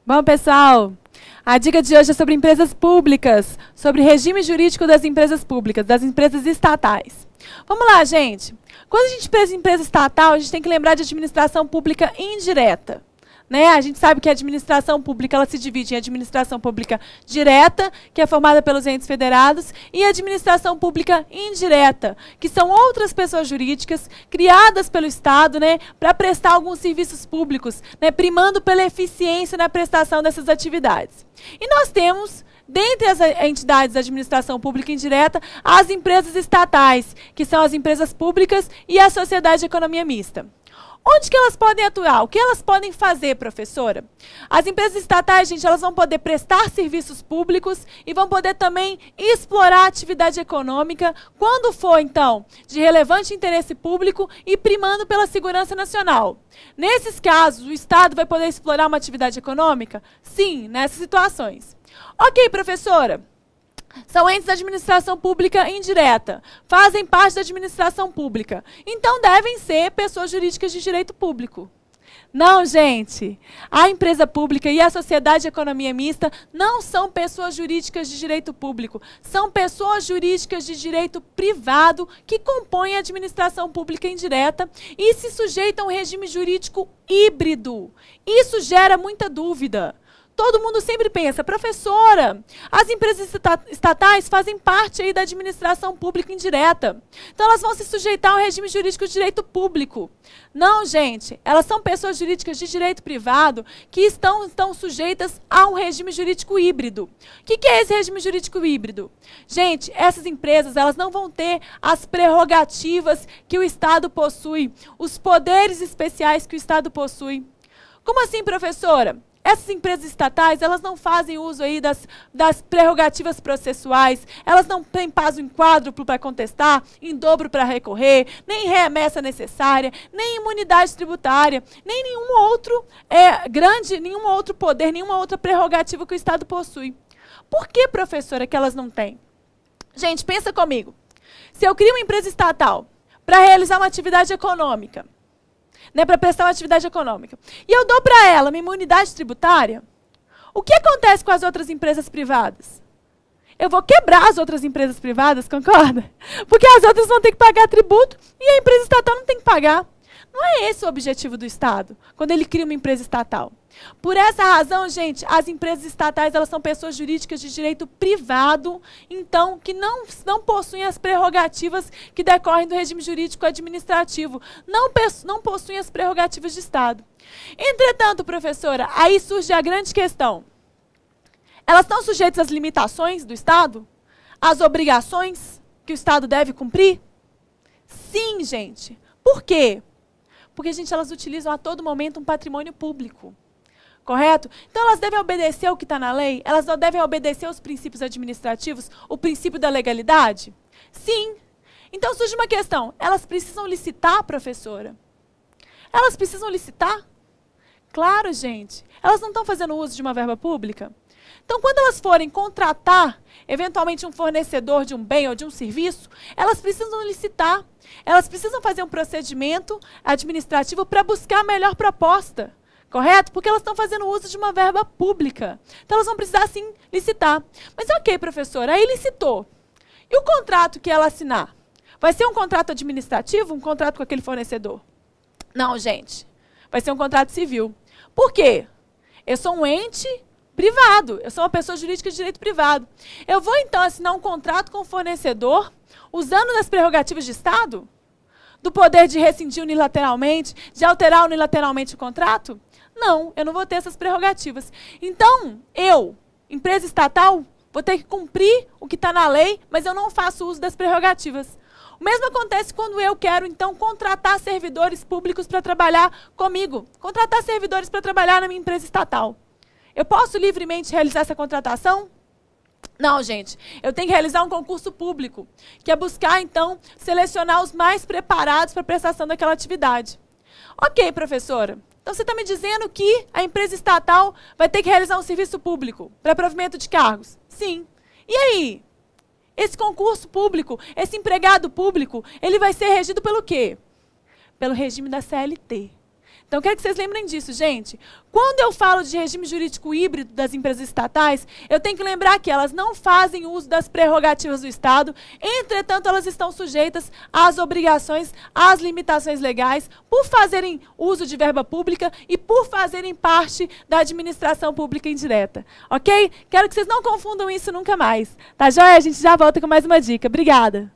Bom, pessoal, a dica de hoje é sobre empresas públicas, sobre regime jurídico das empresas públicas, das empresas estatais. Vamos lá, gente. Quando a gente pensa em empresa estatal, a gente tem que lembrar de administração pública indireta. Né? A gente sabe que a administração pública ela se divide em administração pública direta, que é formada pelos entes federados, e administração pública indireta, que são outras pessoas jurídicas criadas pelo Estado, né, para prestar alguns serviços públicos, né, primando pela eficiência na prestação dessas atividades. E nós temos, dentre as entidades da administração pública indireta, as empresas estatais, que são as empresas públicas e a sociedade de economia mista. Onde que elas podem atuar? O que elas podem fazer, professora? As empresas estatais, gente, elas vão poder prestar serviços públicos e vão poder também explorar a atividade econômica quando for, então, de relevante interesse público e primando pela segurança nacional. Nesses casos, o Estado vai poder explorar uma atividade econômica? Sim, nessas situações. Ok, professora. São entes da administração pública indireta, fazem parte da administração pública. Então, devem ser pessoas jurídicas de direito público. Não, gente. A empresa pública e a sociedade de economia mista não são pessoas jurídicas de direito público. São pessoas jurídicas de direito privado que compõem a administração pública indireta e se sujeitam a um regime jurídico híbrido. Isso gera muita dúvida. Todo mundo sempre pensa, professora, as empresas estatais fazem parte aí da administração pública indireta. Então, elas vão se sujeitar ao regime jurídico de direito público. Não, gente, elas são pessoas jurídicas de direito privado que estão sujeitas a um regime jurídico híbrido. O que é esse regime jurídico híbrido? Gente, essas empresas elas não vão ter as prerrogativas que o Estado possui, os poderes especiais que o Estado possui. Como assim, professora? Essas empresas estatais, elas não fazem uso aí das prerrogativas processuais, elas não têm prazo em quádruplo para contestar, em dobro para recorrer, nem remessa necessária, nem imunidade tributária, nem nenhum outro nenhum outro poder, nenhuma outra prerrogativa que o Estado possui. Por que, professora, que elas não têm? Gente, pensa comigo. Se eu crio uma empresa estatal para realizar uma atividade econômica, né, para prestar uma atividade econômica, e eu dou para ela uma imunidade tributária, o que acontece com as outras empresas privadas? Eu vou quebrar as outras empresas privadas, concorda? Porque as outras vão ter que pagar tributo e a empresa estatal não tem que pagar. Não é esse o objetivo do Estado, quando ele cria uma empresa estatal. Por essa razão, gente, as empresas estatais elas são pessoas jurídicas de direito privado, então, que não possuem as prerrogativas que decorrem do regime jurídico administrativo, não possuem as prerrogativas de Estado. Entretanto, professora, aí surge a grande questão. Elas estão sujeitas às limitações do Estado? Às obrigações que o Estado deve cumprir? Sim, gente. Por quê? Porque, gente, elas utilizam a todo momento um patrimônio público. Correto? Então, elas devem obedecer ao que está na lei? Elas não devem obedecer aos princípios administrativos? O princípio da legalidade? Sim. Então, surge uma questão. Elas precisam licitar, professora? Elas precisam licitar? Claro, gente. Elas não estão fazendo uso de uma verba pública? Então, quando elas forem contratar, eventualmente, um fornecedor de um bem ou de um serviço, elas precisam licitar. Elas precisam fazer um procedimento administrativo para buscar a melhor proposta. Correto? Porque elas estão fazendo uso de uma verba pública. Então, elas vão precisar, sim, licitar. Mas, ok, professora, aí licitou. E o contrato que ela assinar? Vai ser um contrato administrativo, um contrato com aquele fornecedor? Não, gente. Vai ser um contrato civil. Por quê? Eu sou um ente privado. Eu sou uma pessoa jurídica de direito privado. Eu vou, então, assinar um contrato com o fornecedor usando das prerrogativas de Estado? Do poder de rescindir unilateralmente, de alterar unilateralmente o contrato? Não, eu não vou ter essas prerrogativas. Então, eu, empresa estatal, vou ter que cumprir o que está na lei, mas eu não faço uso das prerrogativas. O mesmo acontece quando eu quero, então, contratar servidores públicos para trabalhar comigo. Contratar servidores para trabalhar na minha empresa estatal. Eu posso livremente realizar essa contratação? Não, gente. Eu tenho que realizar um concurso público, que é buscar, então, selecionar os mais preparados para a prestação daquela atividade. Ok, professora. Então, você está me dizendo que a empresa estatal vai ter que realizar um serviço público para provimento de cargos? Sim. E aí? Esse concurso público, esse empregado público, ele vai ser regido pelo quê? Pelo regime da CLT. Então, quero que vocês lembrem disso, gente. Quando eu falo de regime jurídico híbrido das empresas estatais, eu tenho que lembrar que elas não fazem uso das prerrogativas do Estado, entretanto, elas estão sujeitas às obrigações, às limitações legais, por fazerem uso de verba pública e por fazerem parte da administração pública indireta. Ok? Quero que vocês não confundam isso nunca mais. Tá joia? A gente já volta com mais uma dica. Obrigada.